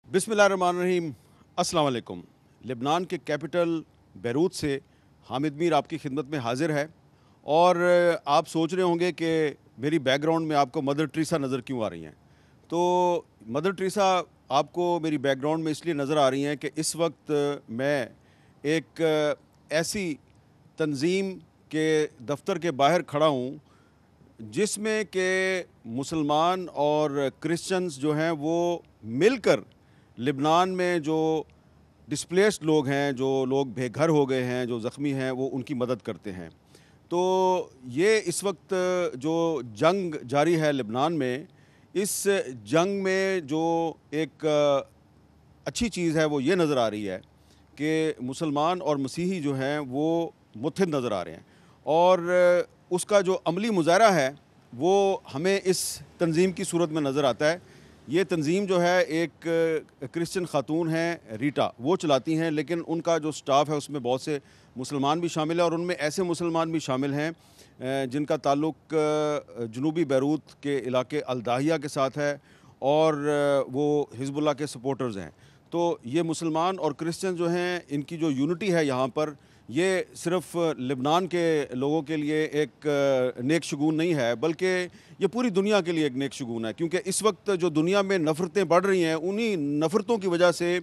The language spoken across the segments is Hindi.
बिस्मिल्लाहिर्रहमानिर्रहीम, अस्सलाम वालेकुम। लेबनान के कैपिटल बैरूत से हामिद मीर आपकी खिदमत में हाजिर है। और आप सोच रहे होंगे कि मेरी बैकग्राउंड में आपको मदर टेरेसा नज़र क्यों आ रही हैं। तो मदर टेरेसा आपको मेरी बैकग्राउंड में इसलिए नज़र आ रही हैं कि इस वक्त मैं एक ऐसी तंजीम के दफ्तर के बाहर खड़ा हूँ जिसमें कि मुसलमान और क्रिश्चियंस जो हैं वो मिलकर लेबनान में जो डिस्प्लेस्ड लोग हैं, जो लोग बेघर हो गए हैं, जो ज़ख्मी हैं, वो उनकी मदद करते हैं। तो ये इस वक्त जो जंग जारी है लेबनान में, इस जंग में जो एक अच्छी चीज़ है वो ये नज़र आ रही है कि मुसलमान और मसीही जो हैं वो मुत्तहिद नज़र आ रहे हैं। और उसका जो अमली मुज़ाहरा है वो हमें इस तंजीम की सूरत में नज़र आता है। ये तंजीम जो है एक क्रिश्चियन ख़ातून हैं रीटा, वो चलाती हैं, लेकिन उनका जो स्टाफ़ है उसमें बहुत से मुसलमान भी शामिल हैं और उनमें ऐसे मुसलमान भी शामिल हैं जिनका ताल्लुक़ जनूबी बैरूत के इलाके अल-दाहिया के साथ है और वो हिज़्बुल्लाह के सपोर्टर्स हैं। तो ये मुसलमान और क्रिश्चियन जो हैं, इनकी जो यूनिटी है यहाँ पर, ये सिर्फ़ लेबनान के लोगों के लिए एक नेक शगुन नहीं है, बल्कि ये पूरी दुनिया के लिए एक नेक शगुन है। क्योंकि इस वक्त जो दुनिया में नफ़रतें बढ़ रही हैं, उन्हीं नफ़रतों की वजह से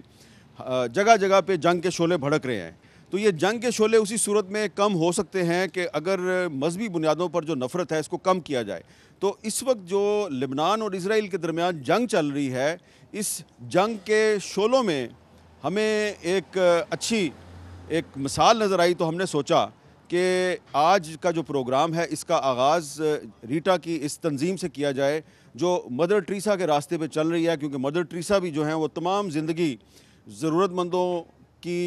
जगह जगह पे जंग के शोले भड़क रहे हैं। तो ये जंग के शोले उसी सूरत में कम हो सकते हैं कि अगर मजहबी बुनियादों पर जो नफ़रत है इसको कम किया जाए। तो इस वक्त जो लेबनान और इसराइल के दरमियान जंग चल रही है, इस जंग के शोलों में हमें एक अच्छी एक मिसाल नज़र आई। तो हमने सोचा कि आज का जो प्रोग्राम है इसका आगाज़ रीटा की इस तंजीम से किया जाए जो मदर टेरेसा के रास्ते पे चल रही है। क्योंकि मदर टेरेसा भी जो हैं वो तमाम ज़िंदगी ज़रूरतमंदों की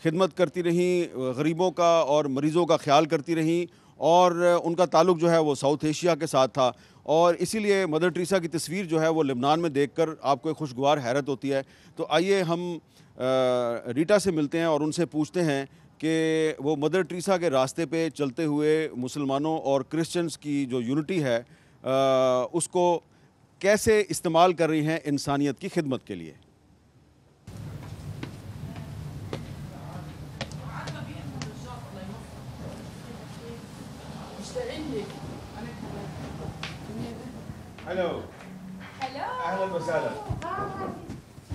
खिदमत करती रहीं, गरीबों का और मरीज़ों का ख्याल करती रहीं, और उनका ताल्लुक़ जो है वो साउथ एशिया के साथ था। और इसीलिए मदर टेरेसा की तस्वीर जो है वो लेबनान में देखकर आपको एक खुशगवार हैरत होती है। तो आइए हम रीटा से मिलते हैं और उनसे पूछते हैं कि वो मदर टेरेसा के रास्ते पे चलते हुए मुसलमानों और क्रिश्चियंस की जो यूनिटी है उसको कैसे इस्तेमाल कर रही हैं इंसानियत की खिदमत के लिए। Hello. Hello. अहलन वसहलन। Hi.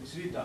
Miss Rita.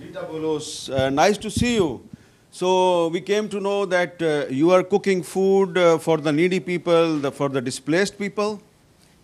Rita Bolos, nice to see you. So we came to know that you are cooking food for the needy people, for the displaced people.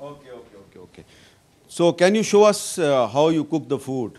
Okay. So can you show us how you cook the food?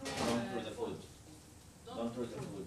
throw the food. Don't throw the food.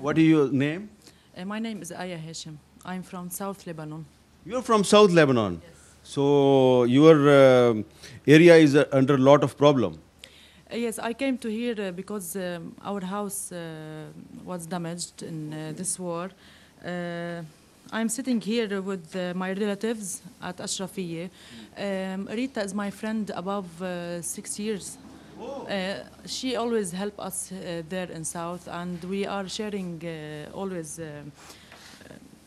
What is your name? My name is Aya Hashim. I'm from South Lebanon. You're from South Lebanon. Yes. So your area is under a lot of problem. Yes, I came to here because our house was damaged in this war. I'm sitting here with my relatives at Ashrafiyeh. Rita is my friend above 6 years. She always help us there in South, and we are sharing always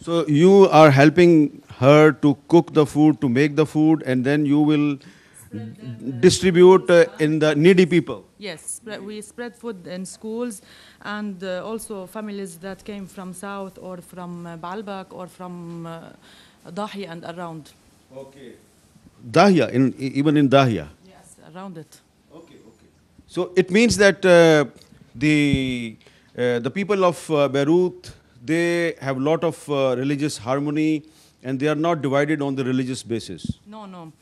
So you are helping her to cook the food, to make the food, and then you will distribute in the needy people. Yes, we spread food in schools and also families that came from South or from Baalbek or from Dahi and around. Okay. Dahia, even in Dahia. Yes, around it. Okay. So it means that the people of Beirut, they have a lot of religious harmony, and they are not divided on the religious basis. No.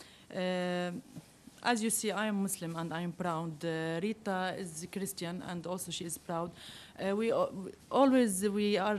As you see, I am Muslim and I am proud. Rita is Christian and also she is proud. We are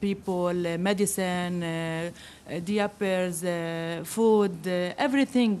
people, medicine, diapers, food, everything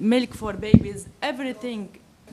milk for babies, everything.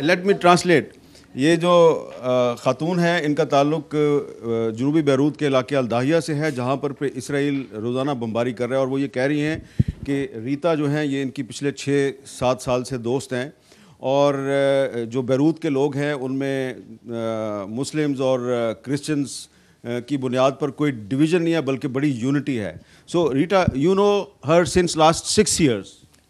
Let me translate. ये जो खातून है इनका ताल्लुक जनूबी बैरूत के इलाके अल-दाहिया से है, जहाँ पर इसराइल रोज़ाना बमबारी कर रहा है। और वो ये कह रही हैं कि रीता जो हैं ये इनकी पिछले 6-7 साल से दोस्त हैं, और जो बैरूत के लोग हैं उनमें मुस्लिम्स और क्रिश्चियंस की बुनियाद पर कोई डिवीज़न नहीं है, बल्कि बड़ी यूनिटी है। So Rita, you know her since last 6 years.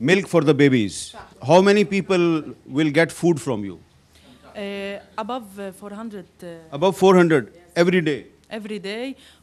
milk for the babies. How many people will get food from you? Above 400. Above 400 every day. Every day,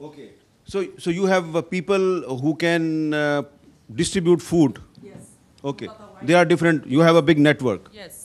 Okay. So you have people who can distribute food. Yes. Okay. They are different. You have a big network. Yes.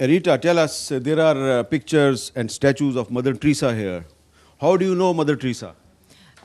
Rita, tell us, there are pictures and statues of Mother Teresa here. How do you know Mother Teresa?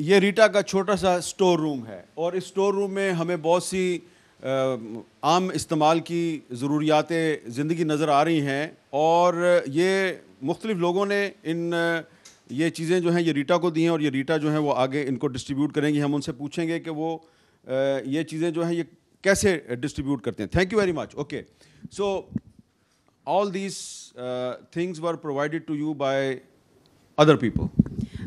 ये रीटा का छोटा सा स्टोर रूम है, और इस स्टोर रूम में हमें बहुत सी आम इस्तेमाल की ज़रूरियातें ज़िंदगी नज़र आ रही हैं, और ये मुख्तलिफ़ लोगों ने ये चीज़ें जो हैं ये रीटा को दी हैं, और ये रीटा जो है वो आगे इनको डिस्ट्रीब्यूट करेंगी। हम उनसे पूछेंगे कि वो ये चीज़ें जो हैं ये कैसे डिस्ट्रीब्यूट करते हैं। Thank you very much. Okay, so all these things were provided to you by other people.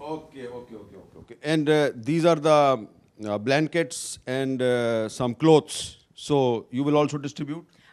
Okay. And these are the blankets and some clothes. So you will also distribute?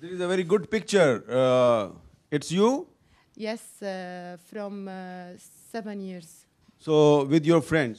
There is a very good picture. It's you? Yes, from 7 years. So with your friends?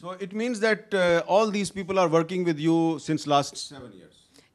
So it means that all these people are working with you since last 7 years.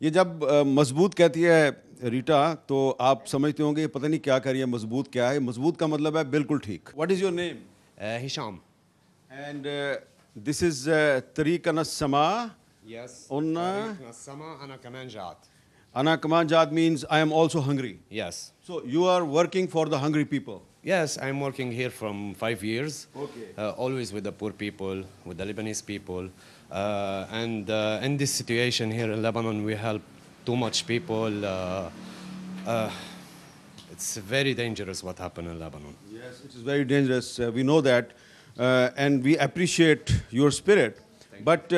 ये जब मजबूत कहती है रीटा तो आप समझते होंगे ये पता नहीं क्या कर रही है, मजबूत क्या है। मजबूत का मतलब है बिल्कुल ठीक। What is your name? Hisham. And this is तरीक समा Yes. Unna. Sama ana kaman jaat. ana kaman jaat means I am also hungry. Yes. So you are working for the hungry people. Yes, I'm working here from 5 years. Okay. Always with the poor people, with the Lebanese people. And in this situation here in Lebanon, we help too much people. It's very dangerous what happened in Lebanon. Yes, it is very dangerous. We know that, and we appreciate your spirit. But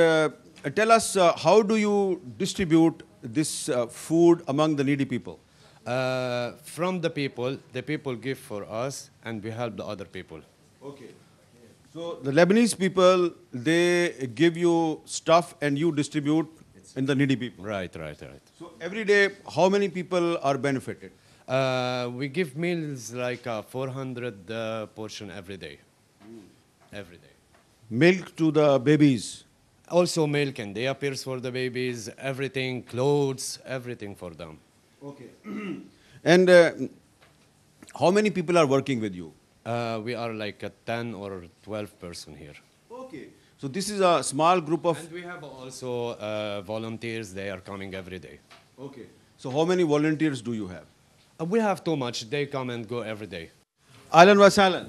tell us, how do you distribute this food among the needy people? From the people give for us, and we help the other people. Okay. So the Lebanese people, they give you stuff and you distribute in the needy people. Right. So every day, how many people are benefited? We give meals like 400 portion every day. Every day. Milk to the babies. Also milk and diapers for the babies, everything, clothes, everything for them. Okay. And how many people are working with you? We are like a 10 or 12 person here. Okay. So this is a small group of... And we have also volunteers, they are coming every day. Okay. So how many volunteers do you have? We have too much, they come and go every day. Ahlan wa sahlan.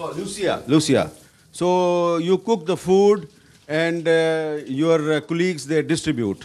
Oh, Lucia. So you cook the food and your colleagues, they distribute.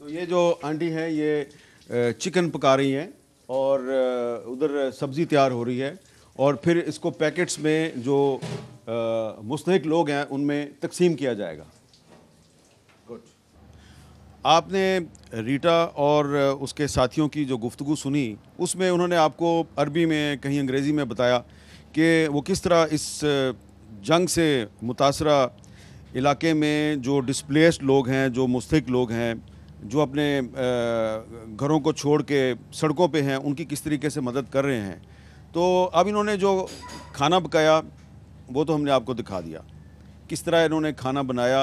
तो ये जो आंटी हैं ये चिकन पका रही हैं और उधर सब्जी तैयार हो रही है और फिर इसको पैकेट्स में जो मुस्तहिक लोग हैं उनमें तकसीम किया जाएगा। गुड। आपने रीटा और उसके साथियों की जो गुफ्तगू सुनी उसमें उन्होंने आपको अरबी में कहीं अंग्रेज़ी में बताया कि वो किस तरह इस जंग से मुतासरा इलाके में जो डिस्प्लेस्ड लोग हैं, जो मुस्तहिक लोग हैं, जो अपने घरों को छोड़ के सड़कों पे हैं, उनकी किस तरीके से मदद कर रहे हैं। तो अब इन्होंने जो खाना पकाया वो तो हमने आपको दिखा दिया, किस तरह इन्होंने खाना बनाया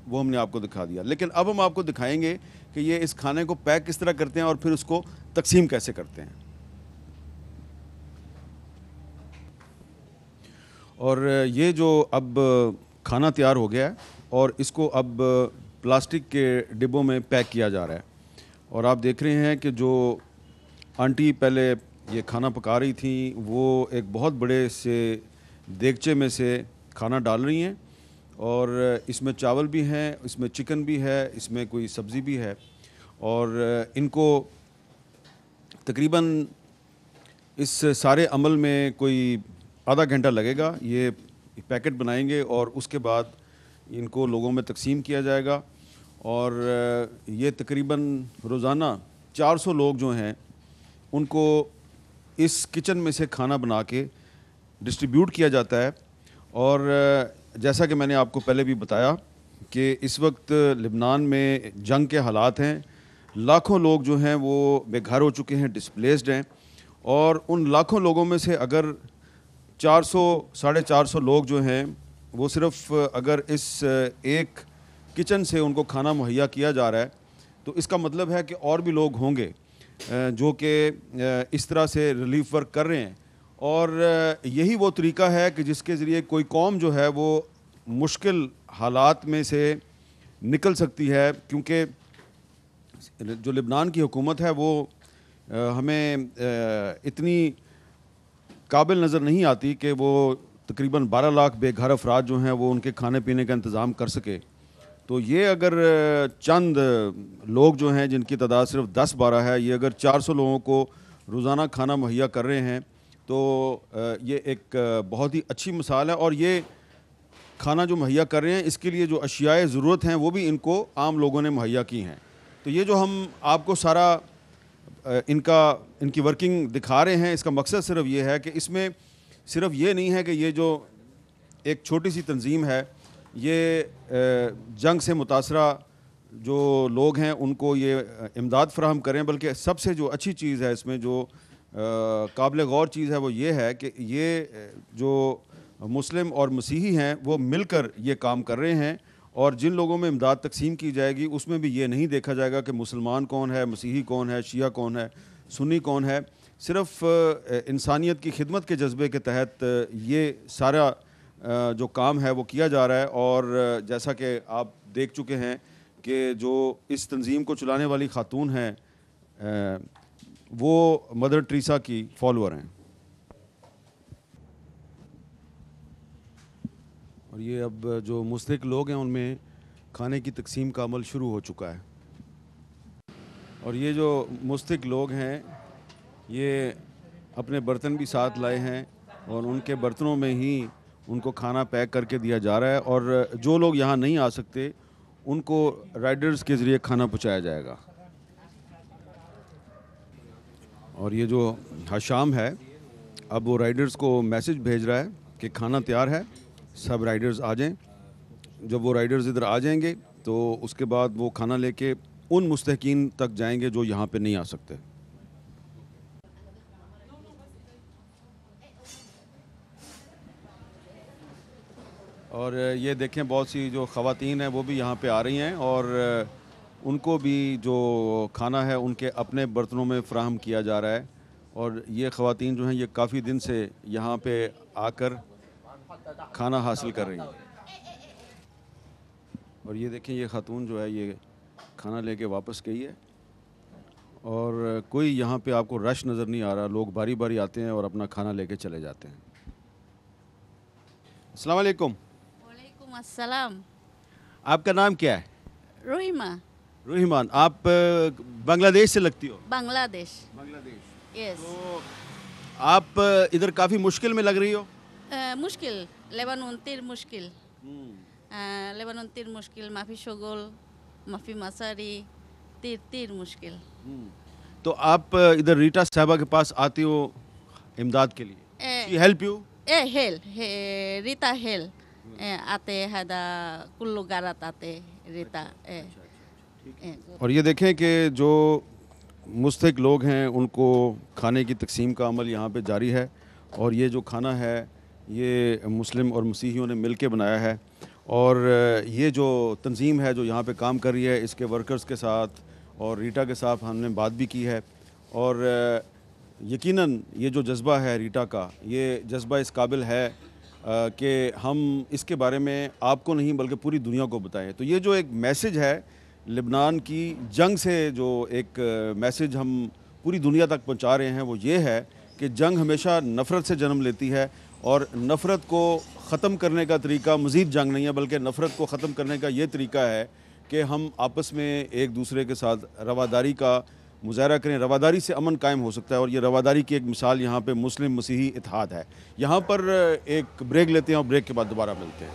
वो हमने आपको दिखा दिया। लेकिन अब हम आपको दिखाएंगे कि ये इस खाने को पैक किस तरह करते हैं और फिर उसको तकसीम कैसे करते हैं। और ये जो अब खाना तैयार हो गया है और इसको अब प्लास्टिक के डिब्बों में पैक किया जा रहा है। और आप देख रहे हैं कि जो आंटी पहले ये खाना पका रही थी वो एक बहुत बड़े से देगचे में से खाना डाल रही हैं और इसमें चावल भी हैं, इसमें चिकन भी है, इसमें कोई सब्ज़ी भी है और इनको तकरीबन इस सारे अमल में कोई आधा घंटा लगेगा। ये पैकेट बनाएंगे और उसके बाद इनको लोगों में तकसीम किया जाएगा और ये तकरीबन रोज़ाना 400 लोग जो हैं उनको इस किचन में से खाना बना के डिस्ट्रीब्यूट किया जाता है। और जैसा कि मैंने आपको पहले भी बताया कि इस वक्त लेबनान में जंग के हालात हैं, लाखों लोग जो हैं वो बेघर हो चुके हैं, डिस्प्लेस्ड हैं और उन लाखों लोगों में से अगर 400-450 लोग जो हैं वो सिर्फ अगर इस एक किचन से उनको खाना मुहैया किया जा रहा है तो इसका मतलब है कि और भी लोग होंगे जो कि इस तरह से रिलीफ वर्क कर रहे हैं। और यही वो तरीका है कि जिसके ज़रिए कोई कौम जो है वो मुश्किल हालात में से निकल सकती है, क्योंकि जो लेबनान की हुकूमत है वो हमें इतनी काबिल नज़र नहीं आती कि वो तकरीबन 12 लाख बेघर अफराद जो हैं वो उनके खाने पीने का इंतज़ाम कर सके। तो ये अगर चंद लोग जो हैं जिनकी तादाद सिर्फ 10-12 है, ये अगर 400 लोगों को रोज़ाना खाना मुहैया कर रहे हैं तो ये एक बहुत ही अच्छी मिसाल है। और ये खाना जो मुहैया कर रहे हैं, इसके लिए जो अशियाए ज़रूरत हैं वो भी इनको आम लोगों ने मुहैया की हैं। तो ये जो हम आपको सारा इनकी वर्किंग दिखा रहे हैं, इसका मकसद सिर्फ ये है कि इसमें सिर्फ ये नहीं है कि ये जो एक छोटी सी तंजीम है, ये जंग से मुतासरा जो लोग हैं उनको ये इमदाद फराहम करें, बल्कि सबसे जो अच्छी चीज़ है इसमें, जो काबिल गौर चीज़ है, वो ये है कि ये जो मुस्लिम और मसीही हैं वो मिलकर ये काम कर रहे हैं। और जिन लोगों में इमदाद तकसीम की जाएगी उसमें भी ये नहीं देखा जाएगा कि मुसलमान कौन है, मसीही कौन है, शिया कौन है, सुन्नी कौन है। सिर्फ़ इंसानियत की खिदमत के जज्बे के तहत ये सारा जो काम है वो किया जा रहा है। और जैसा कि आप देख चुके हैं कि जो इस तंजीम को चलाने वाली खातून हैं वो मदर टेरेसा की फॉलोअर हैं। और ये अब जो मुस्तहिक लोग हैं उनमें खाने की तकसीम का अमल शुरू हो चुका है। और ये जो मुस्तहिक लोग हैं ये अपने बर्तन भी साथ लाए हैं और उनके बर्तनों में ही उनको खाना पैक करके दिया जा रहा है। और जो लोग यहाँ नहीं आ सकते उनको राइडर्स के ज़रिए खाना पहुँचाया जाएगा। और ये जो हशाम है अब वो राइडर्स को मैसेज भेज रहा है कि खाना तैयार है, सब राइडर्स आ जाएं। जब वो राइडर्स इधर आ जाएंगे तो उसके बाद वो खाना लेके उन मुस्तहिकीन तक जाएंगे जो यहाँ पे नहीं आ सकते। और ये देखें बहुत सी जो ख़वातीन हैं वो भी यहाँ पे आ रही हैं और उनको भी जो खाना है उनके अपने बर्तनों में फ़राहम किया जा रहा है। और ये ख़वातीन जो हैं ये काफ़ी दिन से यहाँ पे आकर खाना हासिल कर रही हैं। और ये देखें ये खातून जो है ये खाना लेके वापस गई है और कोई यहाँ पे आपको रश नज़र नहीं आ रहा। लोग बारी बारी आते हैं और अपना खाना लेके चले जाते हैं। अस्सलाम वालेकुम। वालेकुम अस्सलाम। आपका नाम क्या है? रोहिमा। रूहिमान, आप बांग्लादेश से लगती हो? बांग्लादेश। बांग्लादेश। यस। तो आप इधर काफ़ी मुश्किल में लग रही हो? मुश्किल लेबानन तीर मुश्किल। लेबानन तीर मुश्किल, माफी शोगल, माफी मसारी, तीर मुश्किल। तो आप इधर रीटा साहबा के पास आती हो इमदाद के लिए? She help you? Rita hello आते हदा कुल्लू गारत आते रीता। और ये देखें कि जो मुस्तहिक लोग हैं उनको खाने की तकसीम का अमल यहाँ पे जारी है। और ये जो खाना है ये मुस्लिम और मसीहियों ने मिल के बनाया है। और ये जो तंजीम है जो यहाँ पे काम कर रही है, इसके वर्कर्स के साथ और रीटा के साथ हमने बात भी की है। और यकीनन ये जो जज्बा है रीटा का, ये जज्बा इस काबिल है कि हम इसके बारे में आपको नहीं बल्कि पूरी दुनिया को बताएं। तो ये जो एक मैसेज है लेबनान की जंग से, जो एक मैसेज हम पूरी दुनिया तक पहुंचा रहे हैं, वो ये है कि जंग हमेशा नफ़रत से जन्म लेती है और नफ़रत को ख़त्म करने का तरीका मज़ीद जंग नहीं है, बल्कि नफ़रत को ख़त्म करने का ये तरीका है कि हम आपस में एक दूसरे के साथ रवादारी का मुज़ाहरा करें। रवादारी से अमन कायम हो सकता है और ये रवादारी की एक मिसाल यहाँ पे मुस्लिम मसीही इत्तेहाद है। यहाँ पर एक ब्रेक लेते हैं और ब्रेक के बाद दोबारा मिलते हैं।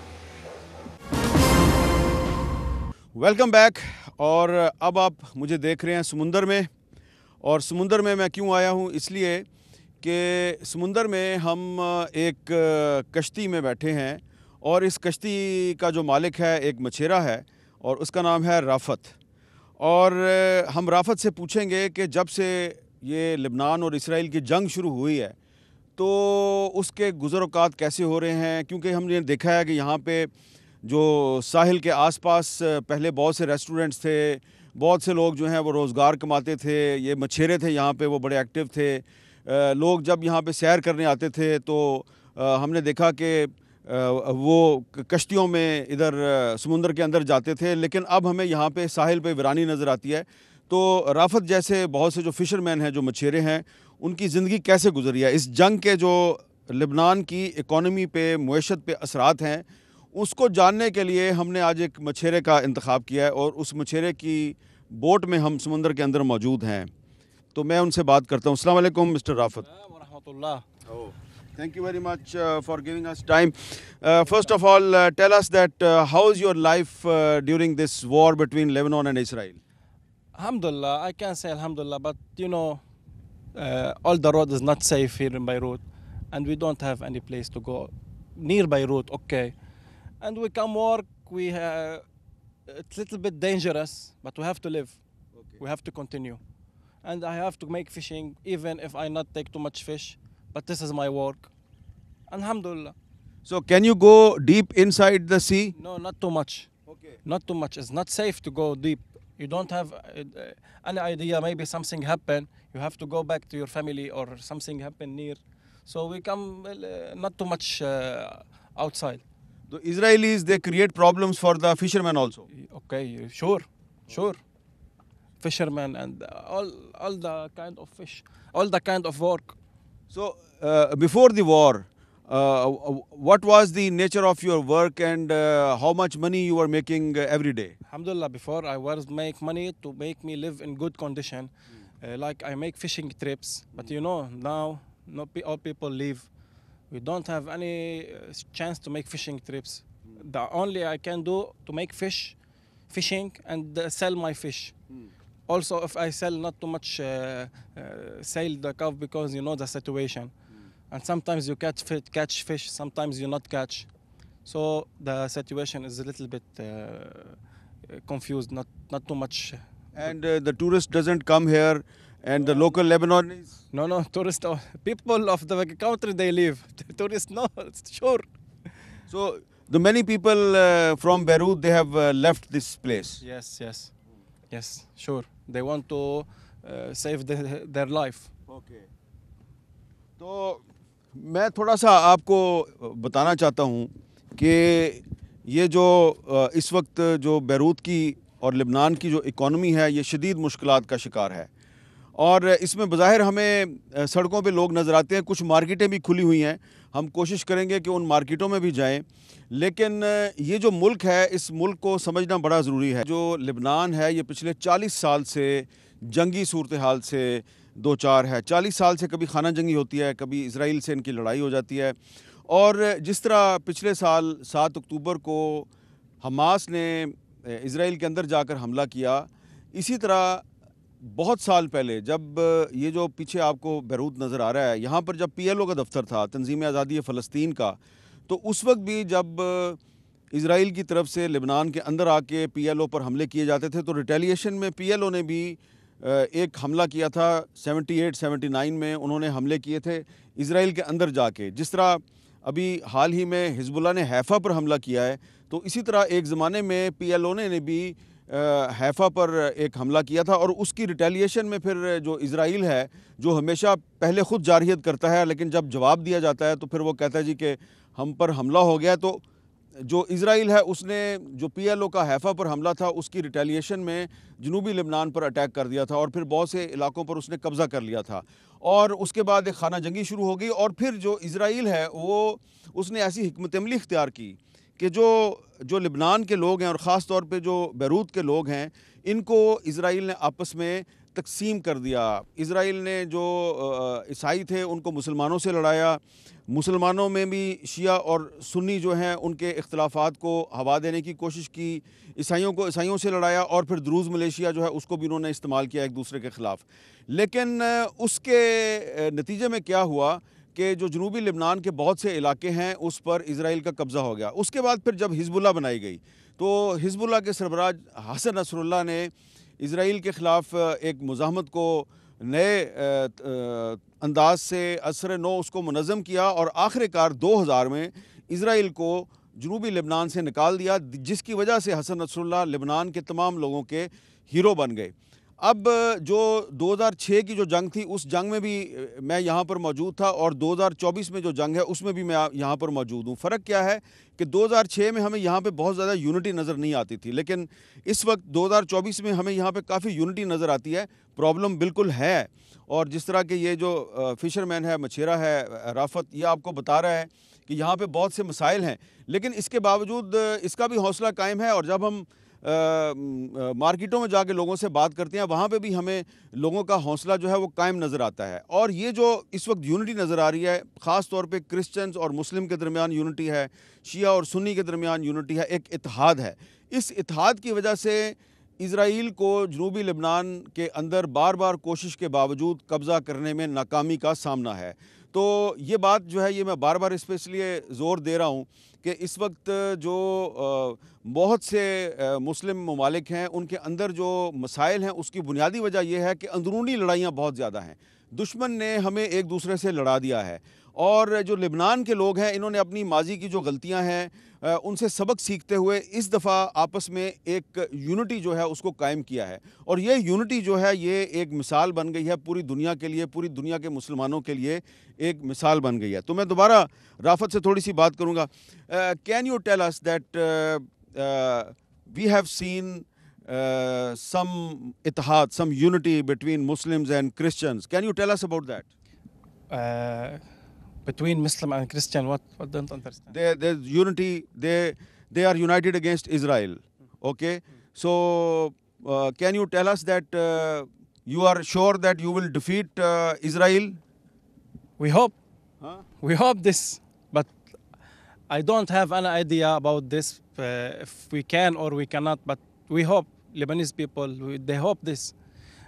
Welcome back. और अब आप मुझे देख रहे हैं समुंदर में। और समुंदर में मैं क्यों आया हूँ? इसलिए कि समुंदर में हम एक कश्ती में बैठे हैं और इस कश्ती का जो मालिक है एक मछेरा है और उसका नाम है राफत। और हम राफत से पूछेंगे कि जब से ये लेबनान और इसराइल की जंग शुरू हुई है तो उसके गुज़र-औक़ात कैसे हो रहे हैं, क्योंकि हमने देखा है कि यहाँ पे जो साहिल के आसपास पहले बहुत से रेस्टोरेंट्स थे, बहुत से लोग जो हैं वो रोज़गार कमाते थे। ये मछेरे थे यहाँ पे, वो बड़े एक्टिव थे। लोग जब यहाँ पे सैर करने आते थे तो हमने देखा कि वो कश्तियों में इधर समुंदर के अंदर जाते थे। लेकिन अब हमें यहाँ पे साहिल पे वीरानी नज़र आती है। तो राफत जैसे बहुत से जो फ़िशरमैन हैं, जो मछेरे हैं, उनकी ज़िंदगी कैसे गुजरी है, इस जंग के जो लेबनान की इकॉनमी पे, मुईशत पे असरात हैं, उसको जानने के लिए हमने आज एक मछेरे का इंतखाब किया है और उस मछेरे की बोट में हम समुंदर के अंदर मौजूद हैं। तो मैं उनसे बात करता हूँ। अस्सलाम वालेकुम mister Rafat. Thank you very much for giving us time. First of all, tell us that how is your life during this war between Lebanon and Israel? Alhamdulillah, I can say Alhamdulillah, but you know, all the road is not safe here in Beirut, and we don't have any place to go near Beirut. Okay, and we come work. It's a little bit dangerous, but we have to live. Okay. We have to continue, and I have to make fishing, even if I not take too much fish. But this is my work. Alhamdulillah. So can you go deep inside the sea? No, not too much. Okay. Not too much. It's not safe to go deep. You don't have any idea. Maybe something happen. You have to go back to your family, or something happen near. So we come not too much outside. The Israelis, they create problems for the fishermen also. Okay, sure. Fishermen and all the kind of fish, all the kind of work. So before the war, what was the nature of your work, and how much money you were making every day? Alhamdulillah, before I was make money to make me live in good condition. Like I make fishing trips, but you know, now all people leave. We don't have any chance to make fishing trips. The only I can do to make fishing and sell my fish. Also, if I sell not too much, sell the cow, because you know the situation. And sometimes you catch fish, sometimes you not catch. So the situation is a little bit confused, not too much. And the tourist doesn't come here, and the local Lebanese? No, tourist, people of the country, they leave. Tourists, no, sure. So the many people from Beirut, they have left this place. Yes, sure. They want to save their life. Okay. तो मैं थोड़ा सा आपको बताना चाहता हूँ कि ये जो इस वक्त जो बेरूत की और लेबनान की जो इकॉनमी है, ये शदीद मुश्किलात का शिकार है। और इसमें बज़ाहिर हमें सड़कों पे लोग नज़र आते हैं, कुछ मार्केटें भी खुली हुई हैं। हम कोशिश करेंगे कि उन मार्केटों में भी जाएं, लेकिन ये जो मुल्क है, इस मुल्क को समझना बड़ा ज़रूरी है। जो लेबनान है, ये पिछले 40 साल से जंगी सूरत हाल से दो चार है। 40 साल से कभी खाना जंगी होती है, कभी इसराइल से इनकी लड़ाई हो जाती है। और जिस तरह पिछले साल 7 अक्टूबर को हमास ने इसराइल के अंदर जाकर हमला किया, इसी तरह बहुत साल पहले जब ये जो पीछे आपको बेरूत नज़र आ रहा है, यहाँ पर जब PLO का दफ्तर था, तंजीम आज़ादी फ़लस्तीन का, तो उस वक्त भी जब इसराइल की तरफ से लेबनान के अंदर आके PLO पर हमले किए जाते थे, तो रिटेलिएशन में PLO ने भी एक हमला किया था 78-79 में। उन्होंने हमले किए थे इसराइल के अंदर जाके। जिस तरह अभी हाल ही में हिजबुल्लाह ने हैफ़ा पर हमला किया है, तो इसी तरह एक ज़माने में PLO ने भी हैफ़ा पर एक हमला किया था। और उसकी रिटेलिएशन में फिर जो इसराइल है, जो हमेशा पहले ख़ुद जारहियत करता है, लेकिन जब जवाब दिया जाता है तो फिर वो कहता है जी कि हम पर हमला हो गया। तो जो इसराइल है, उसने जो PLO का हैफ़ा पर हमला था, उसकी रिटेलिएशन में जनूबी लेबनान पर अटैक कर दिया था और फिर बहुत से इलाकों पर उसने कब्ज़ा कर लिया था। और उसके बाद एक खाना जंगी शुरू हो गई। और फिर जो इसराइल है, वो उसने ऐसी हिकमत अमली इख्तियार की कि जो लेबनान के लोग हैं और ख़ास तौर पे जो बेरूत के लोग हैं, इनको इसराइल ने आपस में तकसीम कर दिया। इसराइल ने जो ईसाई थे, उनको मुसलमानों से लड़ाया। मुसलमानों में भी शिया और सुन्नी जो हैं, उनके इख्तलाफात को हवा देने की कोशिश की। ईसाइयों को ईसाइयों से लड़ाया, और फिर द्रूज़ मलेशिया जो है, उसको भी उन्होंने इस्तेमाल किया एक दूसरे के ख़िलाफ़। लेकिन उसके नतीजे में क्या हुआ कि जो जनूबी लेबनान के बहुत से इलाके हैं, उस पर इसराइल का कब्ज़ा हो गया। उसके बाद फिर जब हिजबुल्लाह बनाई गई, तो हिजबुल्लाह के सरबराह हसन नसरुल्लाह ने इसराइल के ख़िलाफ़ एक मुज़ाहमत को नए अंदाज से असर नौ उसको मुनज़्ज़म किया, और आखिरकार 2000 में इसराइल को जनूबी लेबनान से निकाल दिया, जिसकी वजह से हसन नसरुल्लाह लेबनान के तमाम लोगों के हीरो बन गए। अब जो 2006 की जो जंग थी, उस जंग में भी मैं यहाँ पर मौजूद था, और 2024 में जो जंग है, उसमें भी मैं यहाँ पर मौजूद हूँ। फ़र्क क्या है कि 2006 में हमें यहाँ पे बहुत ज़्यादा यूनिटी नज़र नहीं आती थी, लेकिन इस वक्त 2024 में हमें यहाँ पे काफ़ी यूनिटी नज़र आती है। प्रॉब्लम बिल्कुल है, और जिस तरह के ये जो फ़िशरमैन है, मछेरा है राफत, ये आपको बता रहा है कि यहाँ पे बहुत से मसाइल हैं, लेकिन इसके बावजूद इसका भी हौसला कायम है। और जब हम मार्केटों में जाके लोगों से बात करते हैं, वहाँ पे भी हमें लोगों का हौसला जो है वो कायम नज़र आता है। और ये जो इस वक्त यूनिटी नज़र आ रही है, ख़ास तौर पे क्रिश्चियंस और मुस्लिम के दरमियान यूनिटी है, शिया और सुन्नी के दरमियान यूनिटी है, एक इत्तेहाद है। इस इत्तेहाद की वजह से इज़राइल को जनूबी लेबनान के अंदर बार बार कोशिश के बावजूद कब्ज़ा करने में नाकामी का सामना है। तो ये बात जो है, ये मैं बार बार इस पर इसलिए ज़ोर दे रहा हूँ कि इस वक्त जो बहुत से मुस्लिम ममालिक हैं, उनके अंदर जो मसाइल हैं, उसकी बुनियादी वजह यह है कि अंदरूनी लड़ाइयाँ बहुत ज़्यादा हैं। दुश्मन ने हमें एक दूसरे से लड़ा दिया है, और जो लेबनान के लोग हैं, इन्होंने अपनी माजी की जो गलतियां हैं उनसे सबक सीखते हुए इस दफ़ा आपस में एक यूनिटी जो है उसको कायम किया है। और ये यूनिटी जो है ये एक मिसाल बन गई है पूरी दुनिया के लिए, पूरी दुनिया के मुसलमानों के लिए एक मिसाल बन गई है। तो मैं दोबारा राफत से थोड़ी सी बात करूँगा। Can you tell us that we have seen some ittihad, some unity between Muslims and Christians. Can you tell us about that? Between Muslim and Christian, what don't understand? There's unity. They are united against Israel. Okay. So can you tell us that you are sure that you will defeat Israel? We hope. Huh? We hope this, but I don't have any idea about this, if we can or we cannot, but we hope. Lebanese people, they hope this.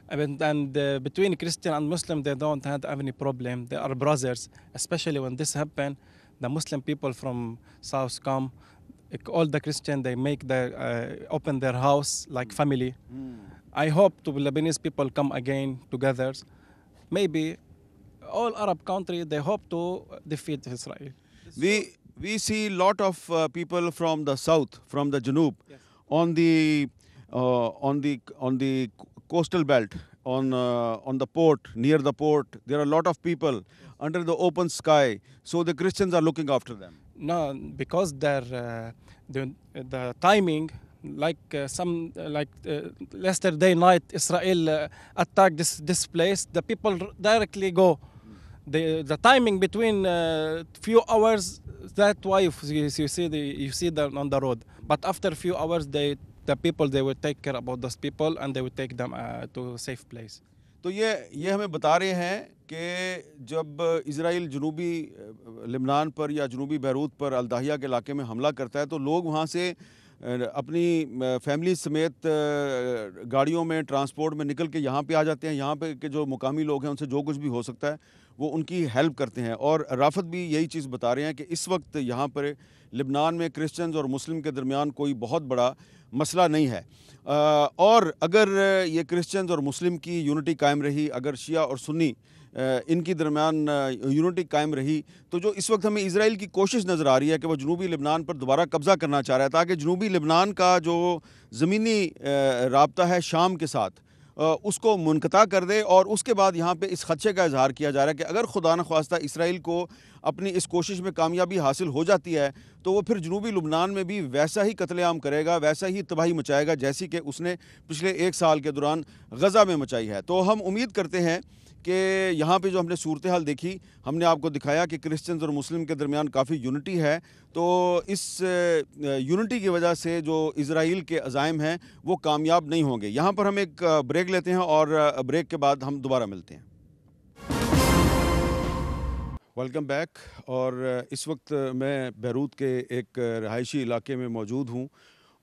And between Christian and Muslim, they don't have any problem. They are brothers, especially when this happened. The Muslim people from south come, all the Christian, they make open their house like family. I hope to Lebanese people come again together. Maybe all Arab countries, they hope to defeat Israel. We see a lot of people from the south, from the Janub, yes, on the coastal belt, on the port, near the port. There are a lot of people under the open sky. So the Christians are looking after them. No, because the timing, yesterday night, Israel attacked this place. The people directly go. The timing between few hours. That's why you see them on the road. But after a few hours, the people, they will take care about those people and they will take them to a safe place. तो ये हमें बता रहे हैं कि जब इज़राइल जनूबी लेबनान पर या जनूबी बैरूत पर अल-दाहिया के इलाके में हमला करता है, तो लोग वहाँ से अपनी फैमिली समेत गाड़ियों में, ट्रांसपोर्ट में निकल के यहाँ पे आ जाते हैं। यहाँ पे के जो मुकामी लोग हैं, उनसे जो कुछ भी हो सकता है वो उनकी हेल्प करते हैं। और राफत भी यही चीज़ बता रहे हैं कि इस वक्त यहाँ पर लेबनान में क्रिश्चियंस और मुस्लिम के दरमियान कोई बहुत बड़ा मसला नहीं है। और अगर ये क्रिश्चियंस और मुस्लिम की यूनिटी कायम रही, अगर शिया और सुन्नी इनकी दरमियान यूनिटी कायम रही, तो जो इस वक्त हमें इज़राइल की कोशिश नज़र आ रही है कि वो जनूबी लेबनान पर दोबारा कब्ज़ा करना चाह रहा है, ताकि जनूबी लेबनान का जो ज़मीनी राब्ता है शाम के साथ, उसको मुनक़ता कर दे। और उसके बाद यहाँ पे इस ख़दशे का इजहार किया जा रहा है कि अगर खुदा न ख्वास्ता इसराइल को अपनी इस कोशिश में कामयाबी हासिल हो जाती है, तो वो फिर जनूबी लुबनान में भी वैसा ही कत्लेआम करेगा, वैसा ही तबाही मचाएगा जैसी कि उसने पिछले 1 साल के दौरान गज़ा में मचाई है। तो हम उम्मीद करते हैं कि यहाँ पे जो हमने सूरत हाल देखी, हमने आपको दिखाया कि क्रिश्चियंस और मुस्लिम के दरमियान काफ़ी यूनिटी है। तो इस यूनिटी की वजह से जो इज़राइल के अज़ाइम हैं वो कामयाब नहीं होंगे। यहाँ पर हम एक ब्रेक लेते हैं और ब्रेक के बाद हम दोबारा मिलते हैं। Welcome back. और इस वक्त मैं बैरूत के एक रहायशी इलाके में मौजूद हूँ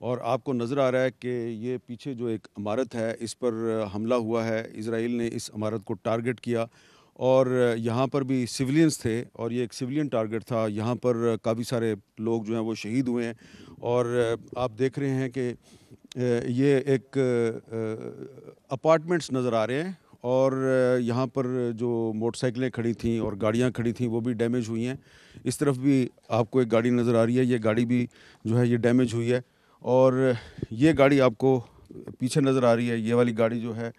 और आपको नज़र आ रहा है कि ये पीछे जो एक इमारत है, इस पर हमला हुआ है। इज़राइल ने इस इमारत को टारगेट किया और यहाँ पर भी सिविलियंस थे और ये एक सिविलियन टारगेट था। यहाँ पर काफ़ी सारे लोग जो हैं वो शहीद हुए हैं और आप देख रहे हैं कि ये एक अपार्टमेंट्स नज़र आ रहे हैं और यहाँ पर जो मोटरसाइकिलें खड़ी थीं और गाड़ियाँ खड़ी थीं वो भी डैमेज हुई हैं। इस तरफ भी आपको एक गाड़ी नज़र आ रही है, ये गाड़ी भी जो है ये डैमेज हुई है और ये गाड़ी आपको पीछे नज़र आ रही है, ये वाली गाड़ी जो है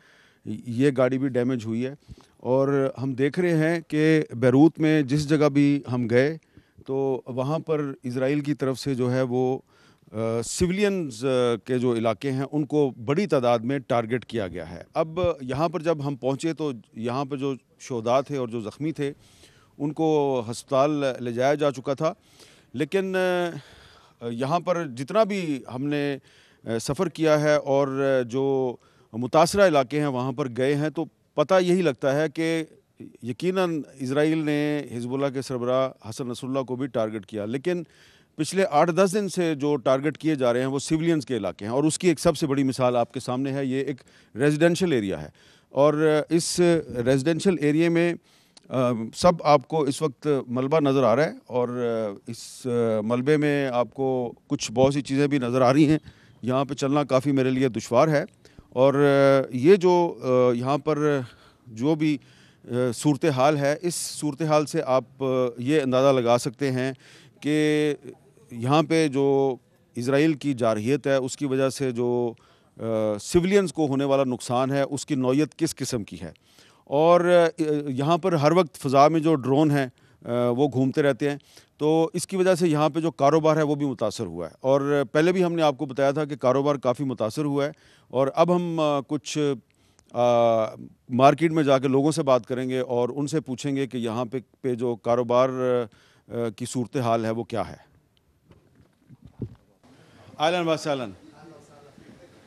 ये गाड़ी भी डैमेज हुई है। और हम देख रहे हैं कि बैरूत में जिस जगह भी हम गए तो वहाँ पर इज़राइल की तरफ से जो है वो सिविलियंस के जो इलाके हैं उनको बड़ी तादाद में टारगेट किया गया है। अब यहाँ पर जब हम पहुँचे तो यहाँ पर जो शोहदा थे और जो ज़ख्मी थे उनको हस्पताल ले जाया जा चुका था, लेकिन यहाँ पर जितना भी हमने सफ़र किया है और जो मुतासरा इलाके हैं वहाँ पर गए हैं, तो पता यही लगता है कि यकीनन इज़राइल ने हिज़्बुल्लाह के सरबराह हसन नसरुल्लाह को भी टारगेट किया, लेकिन पिछले 8-10 दिन से जो टारगेट किए जा रहे हैं वो सिविलियंस के इलाके हैं। और उसकी एक सबसे बड़ी मिसाल आपके सामने है। ये एक रेजिडेंशियल एरिया है और इस रेजिडेंशियल एरिया में सब आपको इस वक्त मलबा नज़र आ रहा है और इस मलबे में आपको कुछ बहुत सी चीज़ें भी नज़र आ रही हैं। यहाँ पे चलना काफ़ी मेरे लिए दुश्वार है और ये जो यहाँ पर जो भी सूरत हाल है, इस सूरत हाल से आप ये अंदाज़ा लगा सकते हैं कि यहाँ पे जो इज़राइल की जारहियत है उसकी वजह से जो सिविलियंस को होने वाला नुकसान है उसकी नौयत किस किस्म की है। और यहाँ पर हर वक्त फ़ज़ा में जो ड्रोन हैं वो घूमते रहते हैं, तो इसकी वजह से यहाँ पे जो कारोबार है वो भी मुतासर हुआ है। और पहले भी हमने आपको बताया था कि कारोबार काफ़ी मुतासर हुआ है और अब हम कुछ मार्केट में जाके लोगों से बात करेंगे और उनसे पूछेंगे कि यहाँ पे जो कारोबार की सूरत हाल है वो क्या है। Ahlan wa sahlan.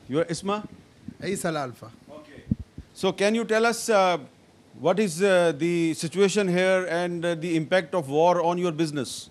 Your Isma? Isa Al-Alfa. Okay. So can you tell us what is the situation here and the impact of war on your business?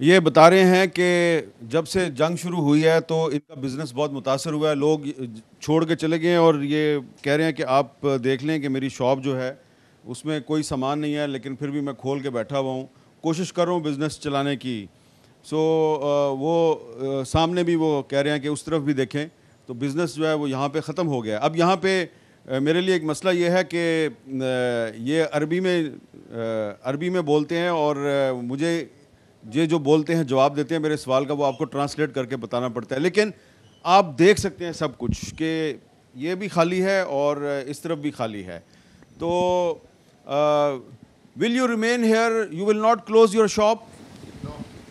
ये बता रहे हैं कि जब से जंग शुरू हुई है तो इनका बिज़नेस बहुत मुतासर हुआ है, लोग छोड़ के चले गए और ये कह रहे हैं कि आप देख लें कि मेरी शॉप जो है उसमें कोई सामान नहीं है, लेकिन फिर भी मैं खोल के बैठा हुआ हूँ, कोशिश कर रहा हूँ बिज़नेस चलाने की। वो सामने भी वो कह रहे हैं कि उस तरफ भी देखें, तो बिज़नेस जो है वो यहाँ पे ख़त्म हो गया। अब यहाँ पे मेरे लिए एक मसला ये है कि ये अरबी में बोलते हैं और मुझे ये जो बोलते हैं जवाब देते हैं मेरे सवाल का, वो आपको ट्रांसलेट करके बताना पड़ता है। लेकिन आप देख सकते हैं सब कुछ कि ये भी खाली है और इस तरफ भी खाली है। तो will you remain here, you will not close your shop?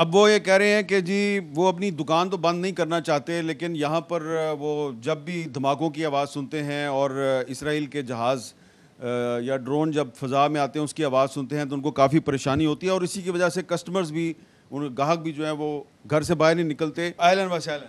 अब वो ये कह रहे हैं कि जी वो अपनी दुकान तो बंद नहीं करना चाहते, लेकिन यहाँ पर वो जब भी धमाकों की आवाज़ सुनते हैं और इसराइल के जहाज़ या ड्रोन जब फ़ज़ा में आते हैं उसकी आवाज़ सुनते हैं तो उनको काफ़ी परेशानी होती है और इसी की वजह से कस्टमर्स भी, उन ग्राहक भी जो है वो घर से बाहर नहीं निकलते। अहलन व सहलन।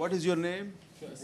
What is your name?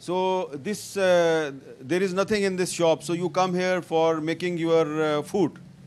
So this there is nothing in this shop, so you come here for making your food.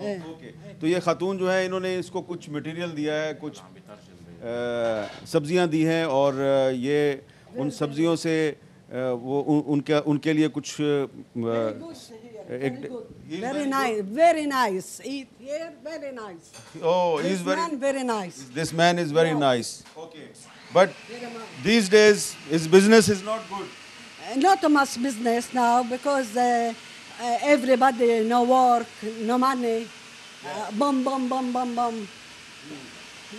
Okay, तो ये खातून जो है इन्होंने इसको कुछ मटेरियल दिया है, कुछ सब्जियां दी हैं और ये उन सब्जियों से वो उनके लिए कुछ Very nice, very nice. Eat here, very nice. Oh, he's very nice. This man is very nice. Okay, but these days his business is not good. Not much business now because everybody no work, no money. Bum, bum, bum, bum, bum.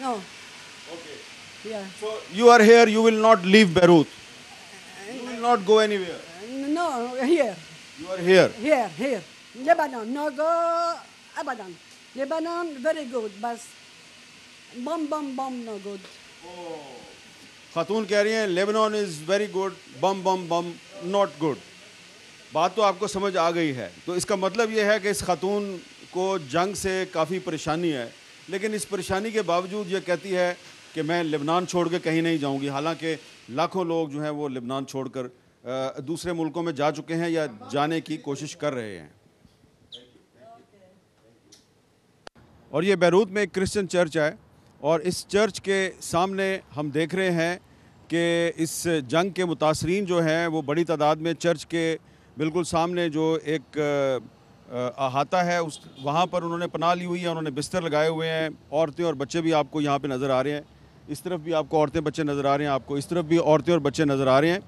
No. Okay. Yeah. So you are here, you will not leave Beirut. You will not go anywhere. No, here. You are here. Here. Lebanon, no go, Abadan. Lebanon, very good, but bum, bum, bum, no good. खातून कह रही हैं Lebanon is very good, bomb bomb bomb not good. बात तो आपको समझ आ गई है। तो इसका मतलब ये है कि इस खातून को जंग से काफ़ी परेशानी है, लेकिन इस परेशानी के बावजूद ये कहती है कि मैं लेबनान छोड़ के कहीं नहीं जाऊंगी। हालांकि लाखों लोग जो हैं वो लेबनान छोड़कर दूसरे मुल्कों में जा चुके हैं या जाने की कोशिश कर रहे हैं। और ये बैरूत में एक क्रिश्चियन चर्च है और इस चर्च के सामने हम देख रहे हैं कि इस जंग के मुतासरीन जो हैं वो बड़ी तादाद में चर्च के बिल्कुल सामने जो एक अहाता है उस वहाँ पर उन्होंने पनाह ली हुई है, उन्होंने बिस्तर लगाए हुए हैं। औरतें और बच्चे भी आपको यहाँ पे नज़र आ रहे हैं, इस तरफ भी आपको औरतें बच्चे नज़र आ रहे हैं, आपको इस तरफ भी औरतें और बच्चे नज़र आ रहे हैं।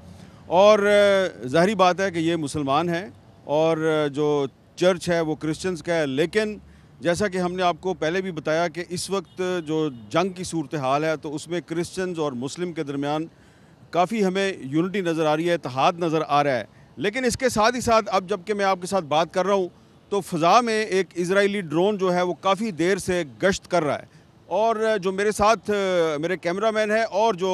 और ज़ाहिरी बात है कि ये मुसलमान हैं और जो चर्च है वो क्रिश्चियंस का है, लेकिन जैसा कि हमने आपको पहले भी बताया कि इस वक्त जो जंग की सूरत हाल है तो उसमें क्रिश्चियंस और मुस्लिम के दरमियान काफ़ी हमें यूनिटी नज़र आ रही है, इत्तेहाद नज़र आ रहा है। लेकिन इसके साथ ही साथ अब जबकि मैं आपके साथ बात कर रहा हूँ तो फ़ज़ा में एक इजरायली ड्रोन जो है वो काफ़ी देर से गश्त कर रहा है, और जो मेरे साथ मेरे कैमरामैन है और जो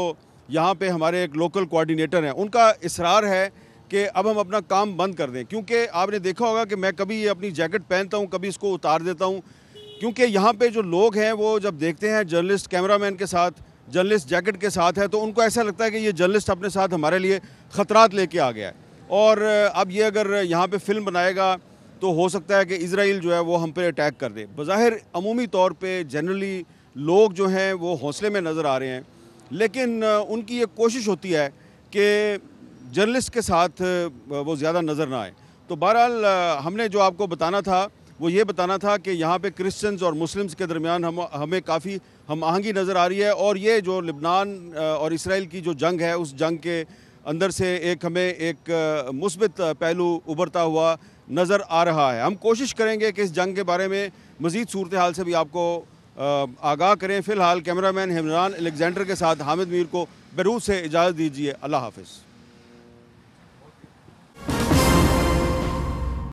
यहाँ पे हमारे एक लोकल कोऑर्डिनेटर हैं, उनका इसरार है कि अब हम अपना काम बंद कर दें, क्योंकि आपने देखा होगा कि मैं कभी अपनी जैकेट पहनता हूँ, कभी इसको उतार देता हूँ, क्योंकि यहाँ पे जो लोग हैं वो जब देखते हैं जर्नलिस्ट कैमरामैन के साथ, जर्नलिस्ट जैकेट के साथ है, तो उनको ऐसा लगता है कि ये जर्नलिस्ट अपने साथ हमारे लिए ख़तरात लेके आ गया है। और अब ये अगर यहाँ पे फिल्म बनाएगा तो हो सकता है कि इजराइल जो है वो हम पे अटैक कर दे। बज़ाहिर अमूमी तौर पे जनरली लोग जो हैं वो हौसले में नज़र आ रहे हैं, लेकिन उनकी ये कोशिश होती है कि जर्नलिस्ट के साथ वो ज़्यादा नज़र ना आए। तो बहरहाल हमने जो आपको बताना था वो ये बताना था कि यहाँ पे क्रिश्चियंस और मुस्लिम्स के दरमियान हमें काफ़ी हम आहंगी नज़र आ रही है, और ये जो लिबनान और इसराइल की जो जंग है उस जंग के अंदर से हमें एक मुस्बित पहलू उभरता हुआ नज़र आ रहा है। हम कोशिश करेंगे कि इस जंग के बारे में मज़ीद सूरत हाल से भी आपको आगाह करें। फ़िलहाल कैमरामैन हिमरान अलेक्जेंडर के साथ हामिद मीर को बेरूत से इजाज़त दीजिए। अल्लाह हाफ़िज़।